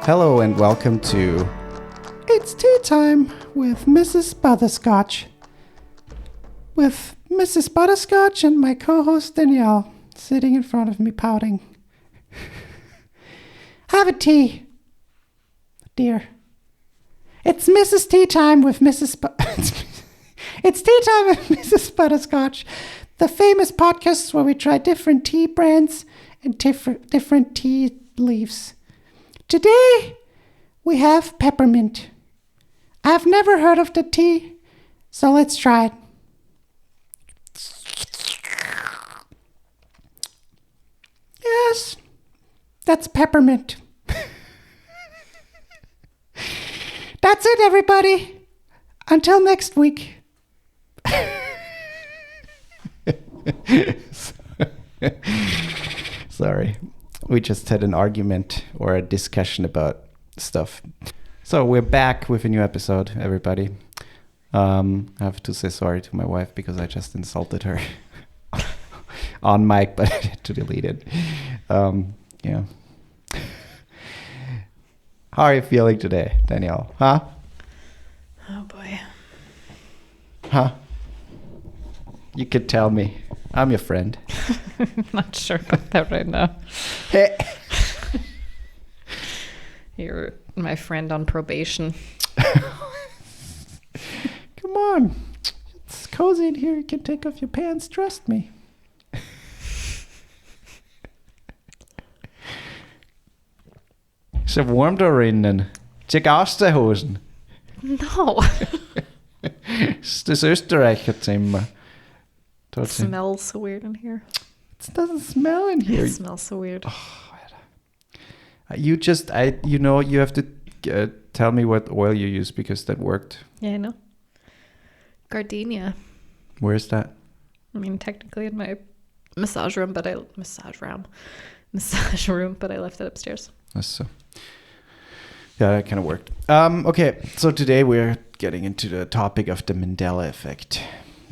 Hello and welcome to It's Tea Time with Mrs. Butterscotch. With Mrs. Butterscotch and my co-host Danielle sitting in front of me pouting. Have a tea, dear. It's Mrs. Tea Time with Mrs. It's Tea Time with Mrs. Butterscotch, the famous podcast where we try different tea brands and different tea leaves. Today, we have peppermint. I've never heard of the tea, so let's try it. Yes, that's peppermint. That's it, everybody. Until next week. Sorry. We just had an argument or a discussion about stuff. So we're back with a new episode, everybody. I have to say sorry to my wife because I just insulted her on mic, but I had to delete it. Yeah. How are you feeling today, Danielle? Huh? Oh boy. Huh? You could tell me. I'm your friend. Not sure about that right now. Hey. You're my friend on probation. Come on. It's cozy in here. You can take off your pants. Trust me. Så varmt der inden. Tjek Austerhosen. No. Das Österreicher Zimmer. It smells so weird in here. It doesn't smell in here. It smells so weird. You have to tell me what oil you use because that worked. Yeah, I know. Gardenia. Where's that? I mean, technically in my massage room, but I left it upstairs. So. Yeah, that kind of worked. Okay, so today we're getting into the topic of the Mandela Effect.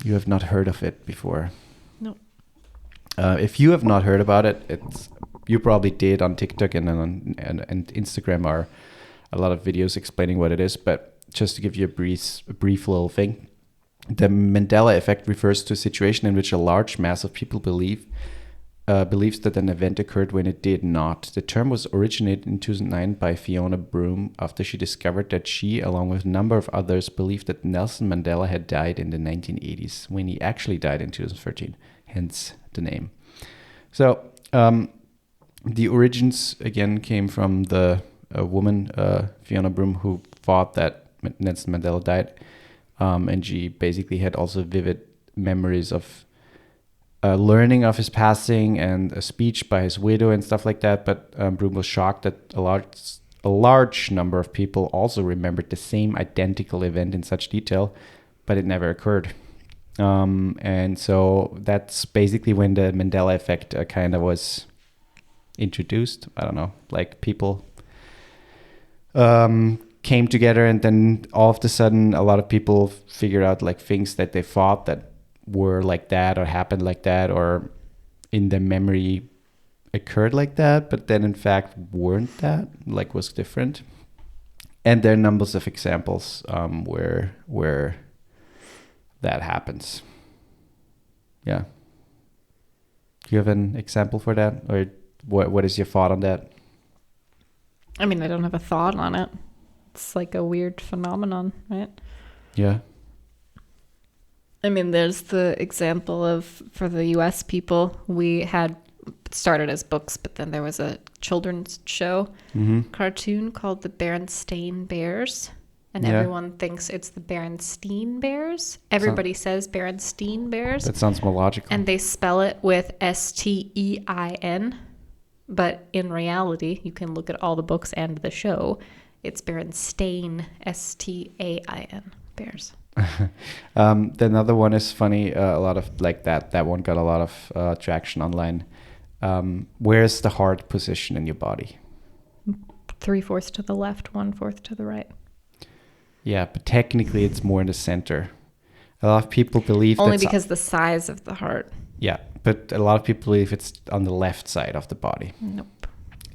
You have not heard of it before. No. If you have not heard about it, you probably did on TikTok and Instagram are a lot of videos explaining what it is. But just to give you a brief little thing, the Mandela Effect refers to a situation in which a large mass of people believes that an event occurred when it did not. The term was originated in 2009 by Fiona Broome after she discovered that she, along with a number of others, believed that Nelson Mandela had died in the 1980s when he actually died in 2013, hence the name. So the origins again came from the woman, Fiona Broome, who thought that Nelson Mandela died, and she basically had also vivid memories of learning of his passing and a speech by his widow and stuff like that. But Broome was shocked that a large number of people also remembered the same identical event in such detail, but it never occurred. And so that's basically when the Mandela Effect kind of was introduced. I don't know, like people came together and then all of a sudden a lot of people figured out like things that they thought that were like that or happened like that or in the memory occurred like that, but then in fact weren't that, like was different. And there are numbers of examples where that happens. Yeah. Do you have an example for that? Or what is your thought on that? I mean, I don't have a thought on it. It's like a weird phenomenon, right? Yeah. I mean, there's the example of, for the US people, we had started as books, but then there was a children's show cartoon called the Berenstain Bears. And everyone thinks it's the Berenstein Bears. Everybody says Berenstein Bears. That sounds more logical. And they spell it with Stein. But in reality, you can look at all the books and the show. It's Berenstain, Stain, Bears. The another one is funny. A lot of like that one got a lot of traction online. Where's the heart position in your body? 3/4 to the left, 1/4 to the right. Yeah, but technically it's more in the center. A lot of people believe only because the size of the heart. Yeah, but a lot of people believe it's on the left side of the body. Nope.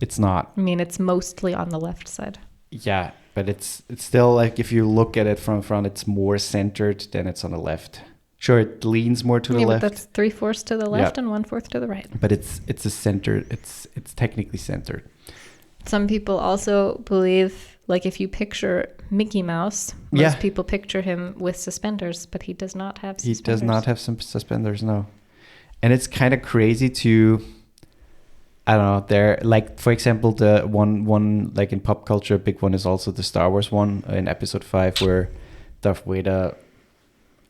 It's not. I mean, it's mostly on the left side. Yeah, but it's still like if you look at it from front, it's more centered than it's on the left. Sure, it leans more to the But left. that's 3/4 to the left and 1/4 to the right. But it's a center. It's technically centered. Some people also believe, like, if you picture Mickey Mouse, most people picture him with suspenders, but he does not have suspenders. He does not have some suspenders, no. And it's kind of crazy to, I don't know, there, like, for example, the one like in pop culture, a big one is also the Star Wars one in episode 5, where Darth Vader,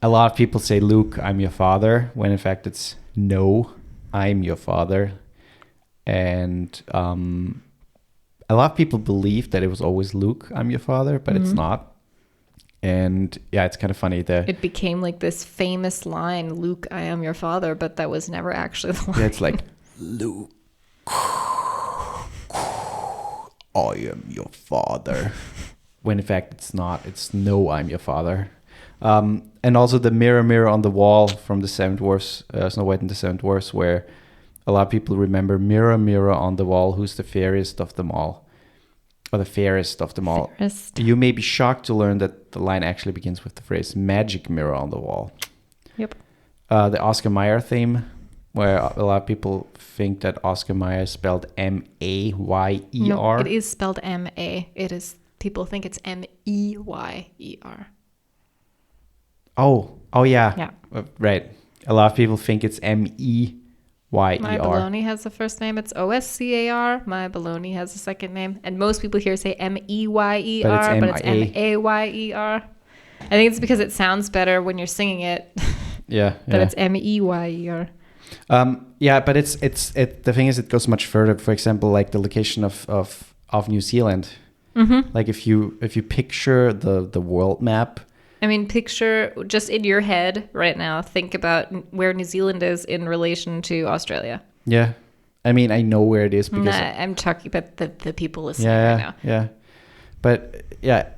a lot of people say, Luke, I'm your father, when in fact it's, no, I'm your father. And a lot of people believe that it was always Luke, I'm your father, but it's not. And yeah, it's kind of funny that it became like this famous line, Luke, I am your father, but that was never actually the line. Yeah, it's like, Luke, I am your father. When in fact it's not. It's no, I'm your father. And also the mirror, mirror on the wall from the Seven Dwarfs, Snow White and the Seven Dwarfs, where a lot of people remember, mirror, mirror on the wall, who's the fairest of them all? Or the fairest of them all. Fairest. You may be shocked to learn that the line actually begins with the phrase, magic mirror on the wall. Yep. The Oscar Mayer theme, where a lot of people think that Oscar Mayer is spelled Mayer. No, it is spelled M-A. It is, people think it's M-E-Y-E-R. Oh yeah. Yeah. Right. A lot of people think it's M-E-Y-E-R. My Baloney has a first name. It's O-S-C-A-R. My Baloney has a second name. And most people here say M-E-Y-E-R, but it's M-A-Y-E-R. I think it's because it sounds better when you're singing it. Yeah. But it's M-E-Y-E-R. Yeah, but it's the thing is, it goes much further. For example, like the location of New Zealand. Mm-hmm. Like if you picture the world map. I mean, picture just in your head right now, think about where New Zealand is in relation to Australia. Yeah. I mean, I know where it is because I'm talking about the people listening right now. Yeah. But yeah,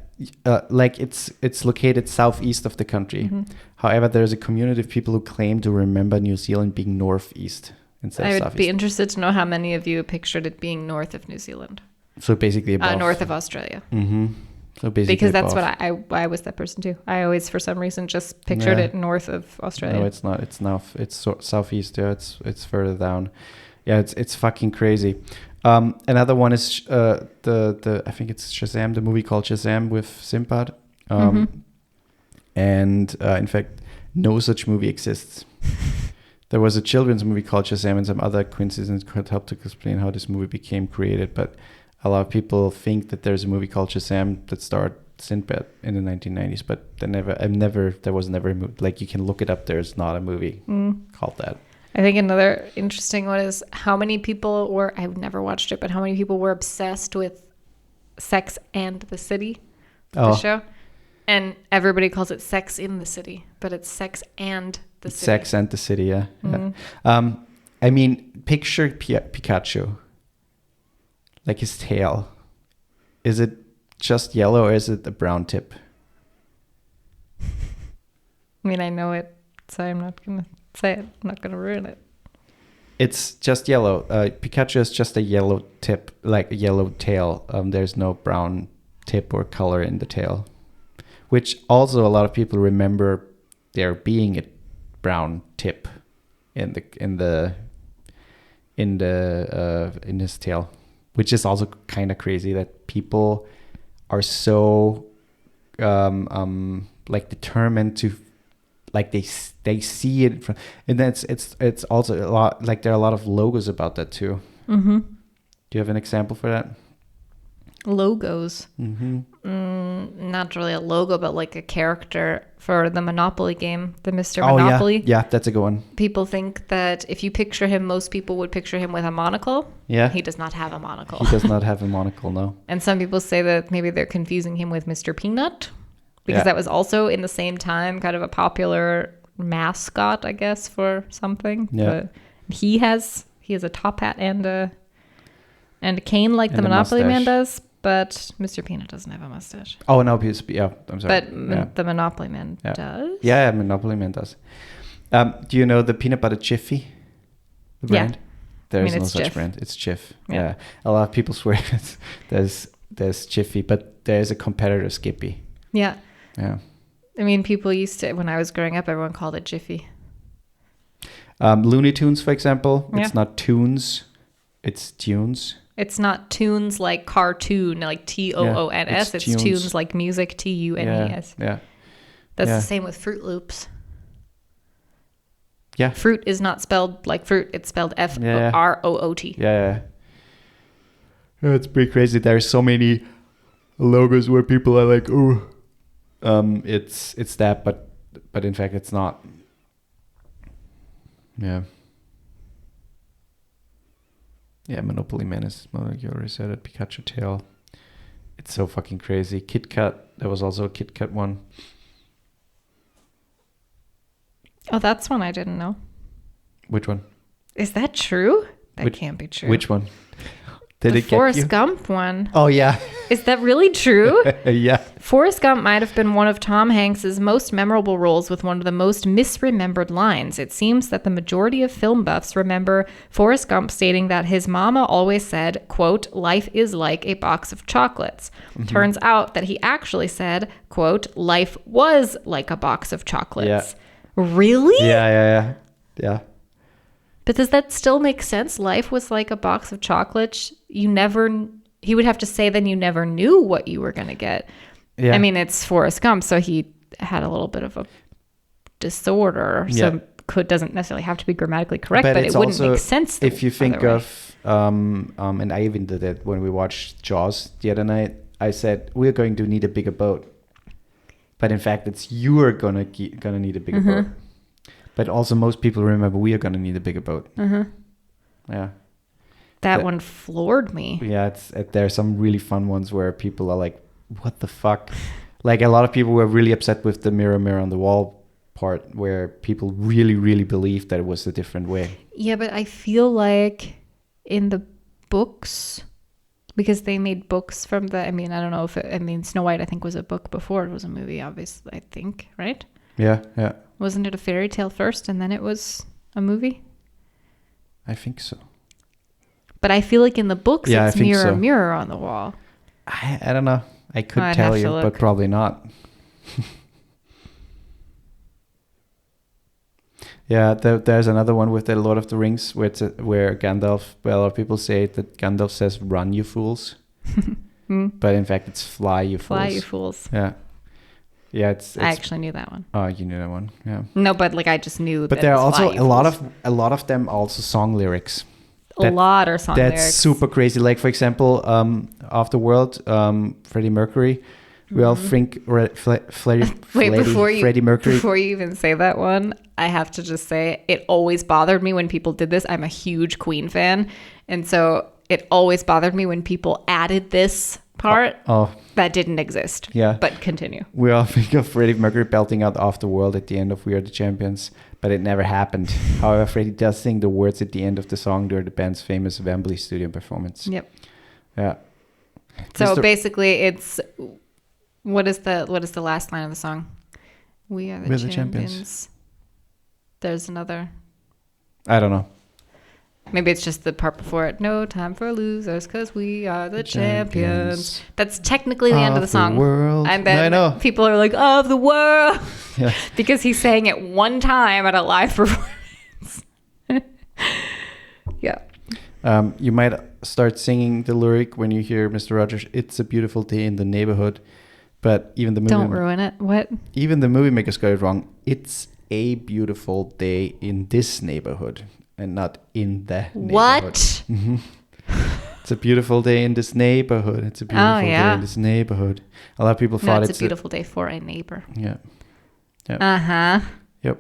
like it's located southeast of the country. Mm-hmm. However, there's a community of people who claim to remember New Zealand being northeast instead of southeast. I would be interested to know how many of you pictured it being north of New Zealand. So basically above. North of Australia. Mm-hmm. So basically because that's above. what I was that person too. I always, for some reason, just pictured it north of Australia. No, it's not. It's now. It's southeast. Yeah, it's further down. Yeah, it's fucking crazy. Another one is the I think it's Shazam, the movie called Shazam with Sinbad. And in fact, no such movie exists. There was a children's movie called Shazam, and some other coincidences could help to explain how this movie became created. But a lot of people think that there's a movie called Shazam that starred Sinbad in the 1990s, but there was never a movie. Like, you can look it up. There's not a movie called that. I think another interesting one is how many people were, I've never watched it, but how many people were obsessed with Sex and the City, the show? And everybody calls it Sex in the City, but it's Sex and the City. Sex and the City, yeah. I mean, picture Pikachu. Like his tail. Is it just yellow or is it a brown tip? I mean, I know it, so I'm not going to say it. I'm not going to ruin it. It's just yellow. Pikachu is just a yellow tip, like a yellow tail. There's no brown tip or color in the tail. Which also a lot of people remember there being a brown tip in his tail. Which is also kind of crazy that people are so like determined to, like they see it from, and then it's also a lot, like there are a lot of logos about that too. Mm-hmm. Do you have an example for that? Logos. Mm-hmm. Not really a logo, but like a character for the Monopoly game, the Mr. Monopoly. Yeah, that's a good one. People think that if you picture him, most people would picture him with a monocle. Yeah. He does not have a monocle. He does not have a monocle, no. And some people say that maybe they're confusing him with Mr. Peanut, because that was also in the same time kind of a popular mascot, I guess, for something. Yeah. But he has a top hat and a cane like the Monopoly man does. But Mr. Peanut doesn't have a mustache. Oh, no, yeah, I'm sorry. But the Monopoly Man does? Yeah, Monopoly Man does. Do you know the peanut butter Jiffy? The brand? There's no it's such Jif. brand. It's Jif. Yeah. Yeah. A lot of people swear there's Jiffy, but there's a competitor, Skippy. Yeah. Yeah. I mean, people used to, when I was growing up, everyone called it Jiffy. Looney Tunes, for example, Yeah. it's not tunes, it's tunes. It's not tunes like cartoon, like Toons. It's tunes like music, Tunes. Yeah. That's Yeah. the same with Fruit Loops. Yeah. Fruit is not spelled like fruit. It's spelled F-R-O-O-T. Yeah. It's pretty crazy. There's so many logos where people are like, oh, it's that, but in fact it's not. Yeah. Yeah, Monopoly Man is, like you already said it, Pikachu Tail. It's so fucking crazy. Kit Kat, there was also a Kit Kat one. Oh, that's one I didn't know. Which one? Is that true? That can't be true. Which one? Did the it get you? Forrest Gump one. Oh, yeah. Is that really true? Yeah. Forrest Gump might have been one of Tom Hanks's most memorable roles with one of the most misremembered lines. It seems that the majority of film buffs remember Forrest Gump stating that his mama always said, quote, life is like a box of chocolates. Mm-hmm. Turns out that he actually said, quote, life was like a box of chocolates. Yeah. Really? Yeah. But does that still make sense? Life was like a box of chocolates. He would have to say then you never knew what you were going to get. Yeah. I mean, it's Forrest Gump, so he had a little bit of a disorder. So doesn't necessarily have to be grammatically correct, but it wouldn't make sense. If you think of, and I even did it when we watched Jaws the other night, I said, we're going to need a bigger boat. But in fact, it's you're gonna need a bigger boat. But also most people remember we are going to need a bigger boat. Yeah. That one floored me. Yeah, there are some really fun ones where people are like, what the fuck? Like a lot of people were really upset with the mirror on the wall part where people really, really believed that it was a different way. Yeah, but I feel like in the books, because they made books from I don't know if Snow White I think was a book before it was a movie, obviously, I think, right? Yeah. Wasn't it a fairy tale first and then it was a movie? I think so. But I feel like in the books it's mirror on the wall. I don't know. I could tell you, but probably not. Yeah, there's another one with the Lord of the Rings where Gandalf, a lot of people say that Gandalf says, run, you fools. But in fact, it's fly, you fools. Fly, you fools. Yeah. Yeah, I actually knew that one. Oh, you knew that one, yeah. No, but like I just knew. But there are also a lot of them also song lyrics. A lot are song lyrics. That's super crazy. Like for example, Afterworld, Freddie Mercury. We all think Freddie Mercury. Before you even say that one, I have to just say it always bothered me when people did this. I'm a huge Queen fan, and so it always bothered me when people added this part that didn't exist. Yeah. But continue. We all think of Freddie Mercury belting out Afterworld at the end of We Are the Champions, but it never happened. However, Freddie does sing the words at the end of the song during the band's famous Wembley Stadium performance. Yep. Yeah. So basically it's what is the last line of the song? We are the champions. There's another. I don't know. Maybe it's just the part before it. No time for losers, because we are the champions. That's technically the end of the song. World. And then people are like, of the world. Yeah. Because he's saying it one time at a live performance. Yeah. You might start singing the lyric when you hear Mr. Rogers, it's a beautiful day in the neighborhood. But even the movie... Don't ruin it. What? Even the movie makers got it wrong. It's a beautiful day in this neighborhood. And not in the neighborhood. What? Mm-hmm. It's a beautiful day in this neighborhood. It's a beautiful day in this neighborhood. A lot of people thought it's a beautiful day for a neighbor. Yeah. Uh-huh. Yep.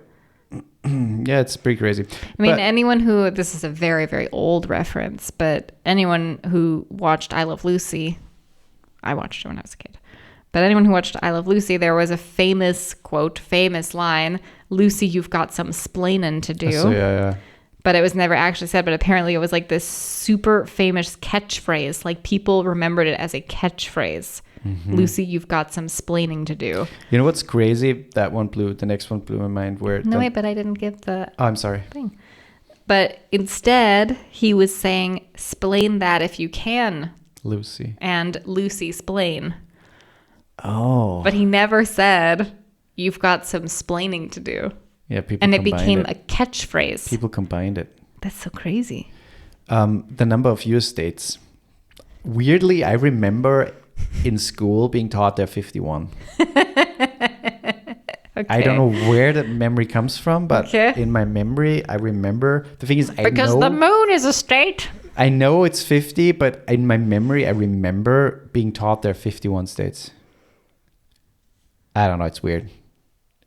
Yeah, it's pretty crazy. I mean, anyone who... This is a very, very old reference, but anyone who watched I Love Lucy... I watched it when I was a kid. But anyone who watched I Love Lucy, there was a famous, quote, famous line, Lucy, you've got some splaining to do. So, yeah. But it was never actually said, but apparently it was like this super famous catchphrase. Like people remembered it as a catchphrase. Mm-hmm. Lucy, you've got some splaining to do. You know what's crazy? The next one blew my mind. Wait, but I didn't give the... Oh, I'm sorry. Thing. But instead, he was saying, "Splain that if you can." Lucy. And Lucy splain. Oh. But he never said, "You've got some splaining to do." Yeah, people And it combined became a catchphrase. People combined it. That's so crazy. The number of US states. Weirdly, I remember in school being taught there are 51. Okay. I don't know where that memory comes from, but in my memory, I remember. The thing is, because the moon is a state. I know it's 50, but in my memory, I remember being taught there are 51 states. I don't know. It's weird.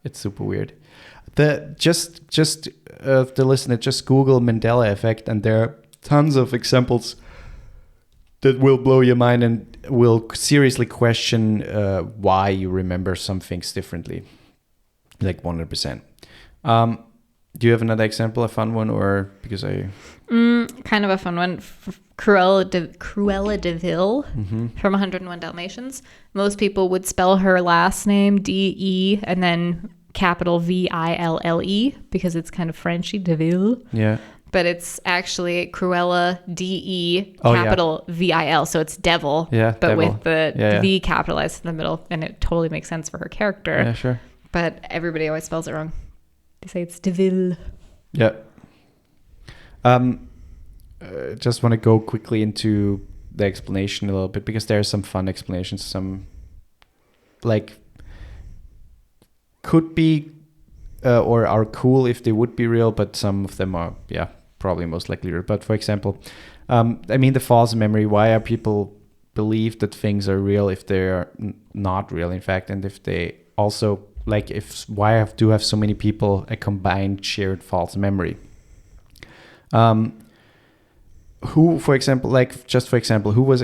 It's super weird. The listener, just Google Mandela Effect, and there are tons of examples that will blow your mind and will seriously question why you remember some things differently. Like 100%. Do you have another example, a fun one, or because I... kind of a fun one. Cruella de Vil from 101 Dalmatians. Most people would spell her last name D-E and then capital V-I-L-L-E because it's kind of Frenchy, de Vil. Yeah. But it's actually Cruella D-E capital V-I-L. So it's devil, but devil. with the V capitalized in the middle. And it totally makes sense for her character. Yeah, sure. But everybody always spells it wrong. They say it's de Vil. Yeah. Just want to go quickly into the explanation a little bit because there are some fun explanations. Some like could be or are cool if they would be real, but some of them are probably most likely real. But for example, the false memory. Why are people believe that things are real if they are not real? In fact, and if they also do have so many people a combined shared false memory? Who, for example, who was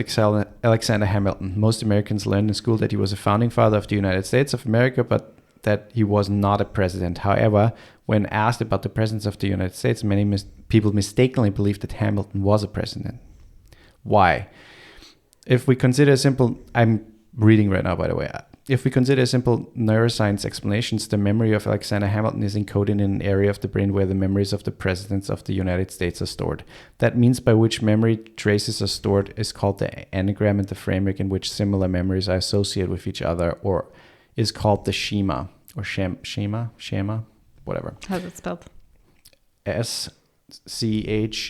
Alexander Hamilton? Most Americans learned in school that he was a founding father of the United States of America, but that he was not a president. However, when asked about the presence of the United States, many people mistakenly believed that Hamilton was a president. Why? If we consider I'm reading right now, by the way. If we consider simple neuroscience explanations, the memory of Alexander Hamilton is encoded in an area of the brain where the memories of the presidents of the United States are stored. That means by which memory traces are stored is called the anagram, and the framework in which similar memories are associated with each other, or is called the schema, or schema, whatever. How's it spelled? SCHEMA.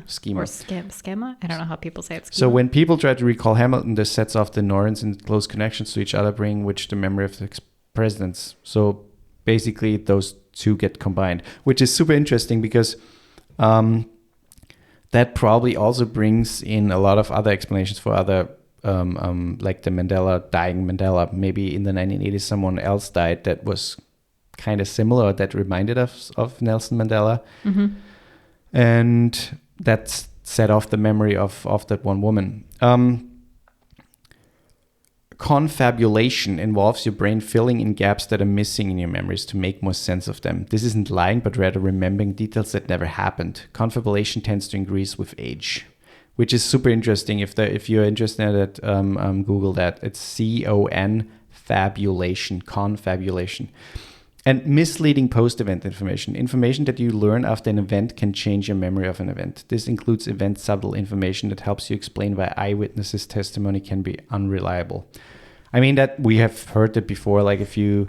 Schema. Or schema? I don't know how people say it. Schema. So when people try to recall Hamilton, this sets off the neurons in close connections to each other, bringing which the memory of the presidents. So basically those two get combined, which is super interesting because that probably also brings in a lot of other explanations for other like the dying Mandela. Maybe in the 1980s someone else died that was kind of similar, that reminded us of Nelson Mandela. And that set off the memory of that one woman. Confabulation involves your brain filling in gaps that are missing in your memories to make more sense of them. This isn't lying, but rather remembering details that never happened. Confabulation tends to increase with age, which is super interesting. If you're interested in that, Google that. It's confabulation. And misleading post-event information. Information that you learn after an event can change your memory of an event. This includes event-subtle information that helps you explain why eyewitnesses' testimony can be unreliable. I mean, that we have heard that before. Like if you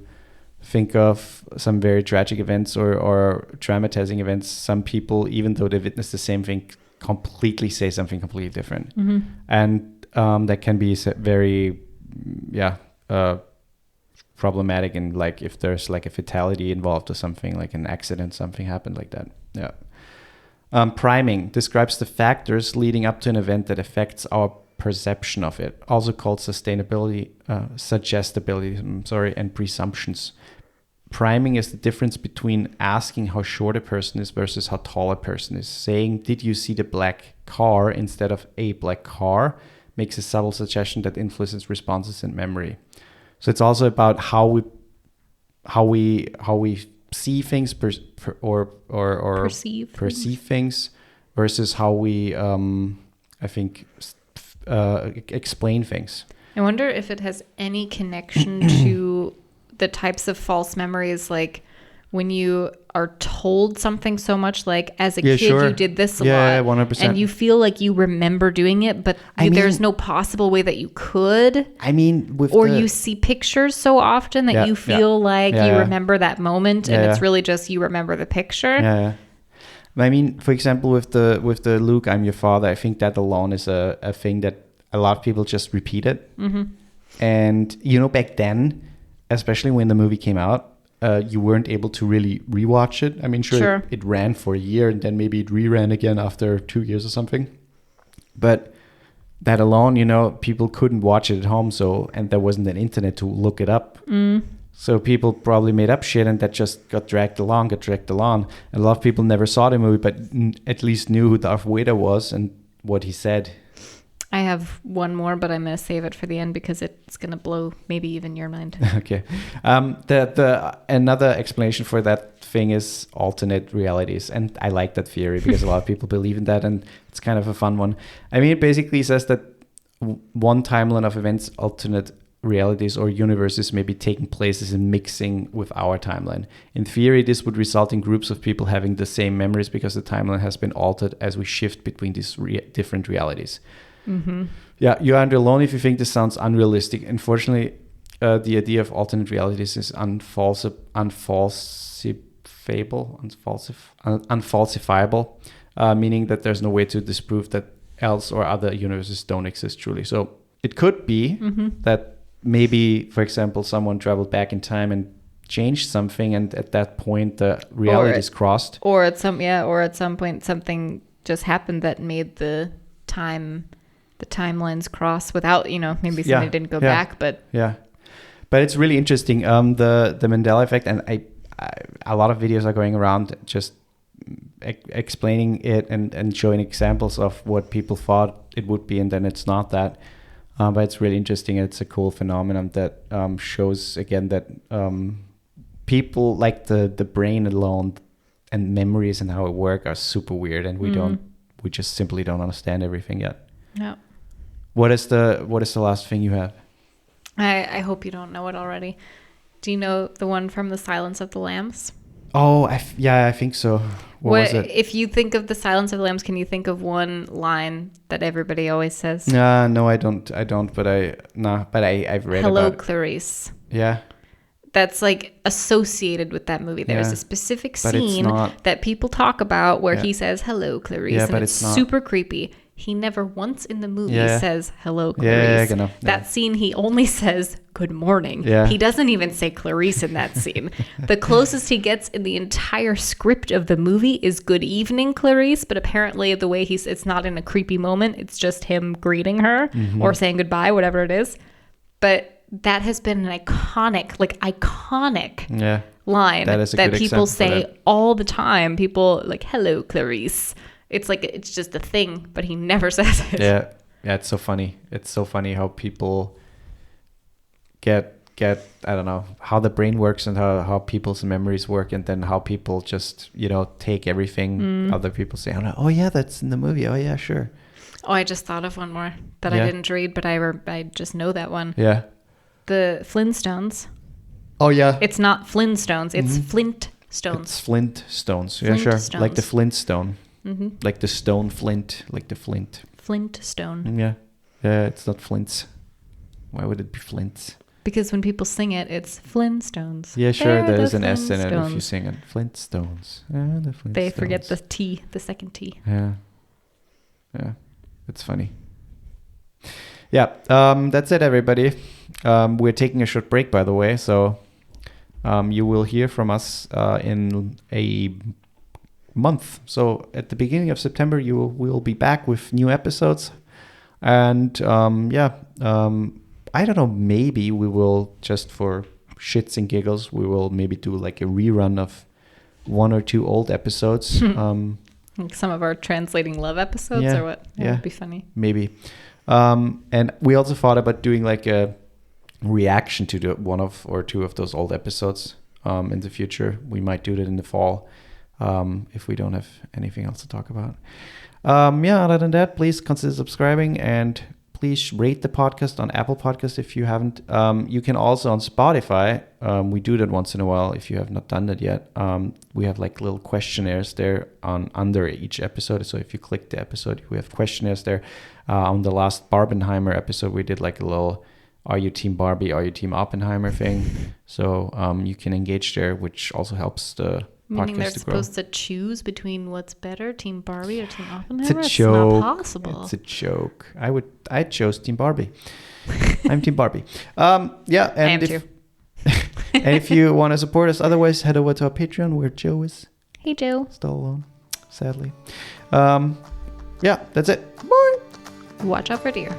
think of some very tragic events or traumatizing events, some people, even though they witnessed the same thing, completely say something completely different. And that can be very, problematic, and like if there's like a fatality involved or something, like an accident, something happened like that. Priming describes the factors leading up to an event that affects our perception of it, also called suggestibility, and presumptions. Priming is the difference between asking how short a person is versus how tall a person is. Saying, "Did you see the black car?" instead of "a black car" makes a subtle suggestion that influences responses and memory. So it's also about how we see things or perceive things versus how we explain things. I wonder if it has any connection to the types of false memories, like when you are told something so much, like as a Yeah, kid sure. you did this a Yeah, lot 100%. and you feel like you remember doing it, but there's no possible way that you could. I mean, You see pictures so often that you feel like you remember that moment, and it's really just you remember the picture. Yeah. I mean, for example, with the Luke, I'm your father, I think that alone is a thing that a lot of people just repeated. Mm-hmm. And, you know, back then, especially when the movie came out, you weren't able to really rewatch it. I mean, sure. It ran for a year and then maybe it reran again after 2 years or something. But that alone, you know, people couldn't watch it at home. And there wasn't an internet to look it up. So people probably made up shit and that just got dragged along. And a lot of people never saw the movie, but at least knew who Darth Vader was and what he said. I have one more, but I'm going to save it for the end because it's going to blow maybe even your mind. Okay. The another explanation for that thing is alternate realities. And I like that theory because a lot of people believe in that and it's kind of a fun one. I mean, it basically says that one timeline of events, alternate realities or universes may be taking places and mixing with our timeline. In theory, this would result in groups of people having the same memories because the timeline has been altered as we shift between these different realities. Mm-hmm. Yeah, you aren't alone if you think this sounds unrealistic. Unfortunately, the idea of alternate realities is unfalsifiable, meaning that there's no way to disprove that else or other universes don't exist truly. So it could be that maybe, for example, someone traveled back in time and changed something, and at that point the realities crossed. Or at some point something just happened that made the timelines cross without, maybe somebody didn't go back, but it's really interesting. The Mandela Effect, and a lot of videos are going around just explaining it and showing examples of what people thought it would be, and then it's not that. But it's really interesting. It's a cool phenomenon that shows again that people like the brain alone and memories and how it works are super weird, and we just simply don't understand everything yet. Yeah. What is the last thing you have? I hope you don't know it already. Do you know the one from The Silence of the Lambs? Oh, I think so. What was it? If you think of The Silence of the Lambs, can you think of one line that everybody always says? No, I don't. But I've read Hello, about it. Clarice. Yeah. That's like associated with that movie. There's a specific scene that people talk about where he says, "Hello, Clarice," and it's super creepy. He never once in the movie says, "Hello, Clarice." That scene, he only says, "Good morning." Yeah. He doesn't even say Clarice in that scene. The closest he gets in the entire script of the movie is "Good evening, Clarice," but apparently the way it's not in a creepy moment. It's just him greeting her or saying goodbye, whatever it is. But that has been an iconic line that people say all the time. People like, "Hello, Clarice." It's like, it's just a thing, but he never says it. Yeah, it's so funny. It's so funny how people get I don't know, how the brain works and how people's memories work, and then how people just, take everything other people say. Oh yeah, that's in the movie. Oh yeah, sure. Oh, I just thought of one more that I didn't read, but I just know that one. Yeah. The Flintstones. Oh yeah. It's not Flintstones. It's Flintstones. It's Flintstones. Yeah, sure. Like the Flintstone. Like the stone flint, like the flint. Flintstone. Yeah. Yeah, it's not flints. Why would it be flints? Because when people sing it, it's Flintstones. Yeah, sure. There's an S in it if you sing it. Flintstones. Yeah, the Flintstones. They forget the T, the second T. Yeah. Yeah. It's funny. Yeah. That's it, everybody. We're taking a short break, by the way. So you will hear from us in a month. So at the beginning of September, we'll be back with new episodes. And I don't know, maybe we will, just for shits and giggles, we will maybe do like a rerun of 1 or 2 old episodes. Like some of our Translating Love episodes or what? Yeah, would be funny. Maybe. And we also thought about doing like a reaction to the 1 or 2 of those old episodes in the future. We might do that in the fall. If we don't have anything else to talk about. Other than that, please consider subscribing and please rate the podcast on Apple Podcast if you haven't. You can also on Spotify. We do that once in a while if you have not done that yet. We have like little questionnaires there under each episode. So if you click the episode, we have questionnaires there. On the last Barbenheimer episode, we did like a little "Are you Team Barbie? Are you Team Oppenheimer?" thing. So you can engage there, which also helps the Meaning they're podcast to grow. supposed to choose between what's better, Team Barbie or Team Oppenheimer? It's a joke. Not possible. It's a joke. I chose Team Barbie. I'm Team Barbie. Yeah, and I am too. and if you want to support us, otherwise head over to our Patreon where Joe is Hey, Joe. still alone, sadly. Yeah, that's it. Bye. Watch out for deer.